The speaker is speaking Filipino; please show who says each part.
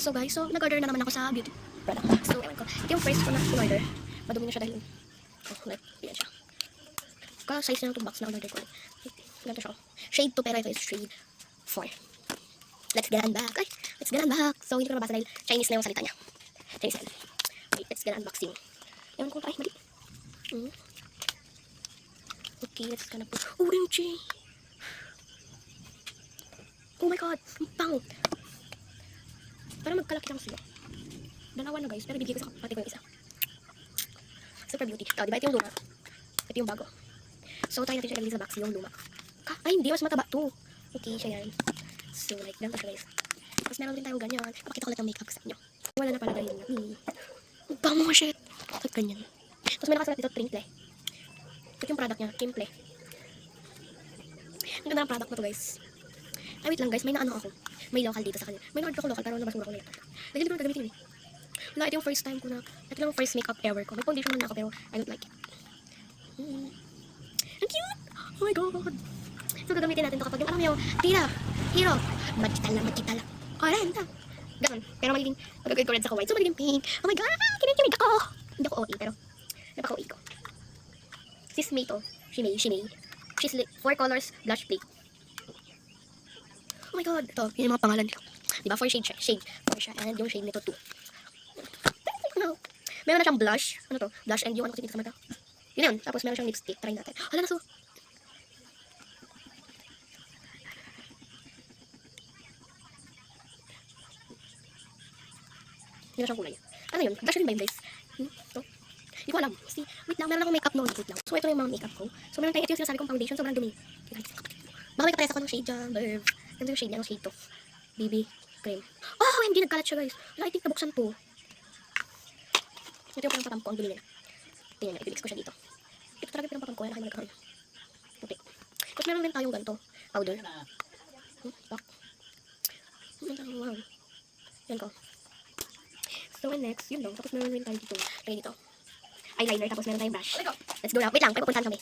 Speaker 1: So guys, nag-order na naman ako sa beauty product. So ewan ko, ito yung first ko na in-order. Madumi na siya dahil, like, yan siya. Ka-size na itong box na order ko. Ganito siya. Shade 2 pero ito is shade 4. Let's get unbox. Ay, let's get unbox. So hindi ko nabasa dahil Chinese na yung salita niya. Chinese na. Wait, let's get unboxing. Ewan ko, ay, mali. Okay, let's gonna put orange. Oh my god, ang pangit. Parang magkalaki lang sila. Dalawa na guys, pero bigay ko sa kapatid ko yung isa. Super beauty. Diba ito yung luma? Ito yung bago. So, tayo natin siya ilagay sa box yung luma. Ay, hindi. Mas mataba to. Okay, siya yan. So, like, ganito siya guys. Tapos meron din tayong ganyan. Papakita ko lang ng makeup sa inyo. Wala na pala ganyan. Ang bango shit. Like, ganyan. Tapos may nakasulat dito, Trimple. Ito yung product niya, Trimple. Ang ganda ng product na to guys. Ay, wait lang guys, may naano ako. May local dito sa kanya. May na-order ako local, pero nabasura ko na yun. Like, hindi ko na gagamitin eh. Wala, ito yung first time ko na, ito lang yung first makeup ever ko. May foundation na ako, pero I don't like it. Ang cute! Oh my god! So, gagamitin natin ito kapag yung, alam mo yung, hero, magkita lang. Oh, renta. Ganon. Pero magiging, magagawin ko red sa white. So, magiging pink. Oh my god! Kinikilig ako! Hindi ako OA, pero, napaka-OA ko. Sis May to. Shimei. She's 4 colors, blush plate. Oh my god, ito, yun yung mga pangalan nito. Diba, 4 shade siya, and yung shade nito 2. No. Meron na siyang blush, ano to, blush and yung ano kasi dito sa mata. Yun, tapos meron siyang lipstick, try natin. Hala na so. Yun na siyang kulay. Ano yun, blush rin ba yun guys? Ito. Hindi ko alam. See, wait lang, meron akong makeup noon, wait lang. So ito na yung mga makeup ko. So meron tayo, ito yung sinasabi kong foundation, sobrang dumi. Baka may kapresa ko ng shade dyan, babe. Ganito yung shade niya, yung shade to. BB cream. Oh, hindi nagkalat siya guys. Wala, I think nabuksan to. Ito yung pinampapam ko, ang dumi nila. Tingnan niya, ibibix ko siya dito. Ito talaga pinampapam ko, laki mo nagkaroon. Puti. Tapos meron din tayong ganito, powder. Back. Wow. Yan ko. So and next, yun lang. Tapos meron din tayo dito. Tayo dito. Eyeliner, tapos meron tayong brush. Let's go now. Wait lang, may pupuntahan kami.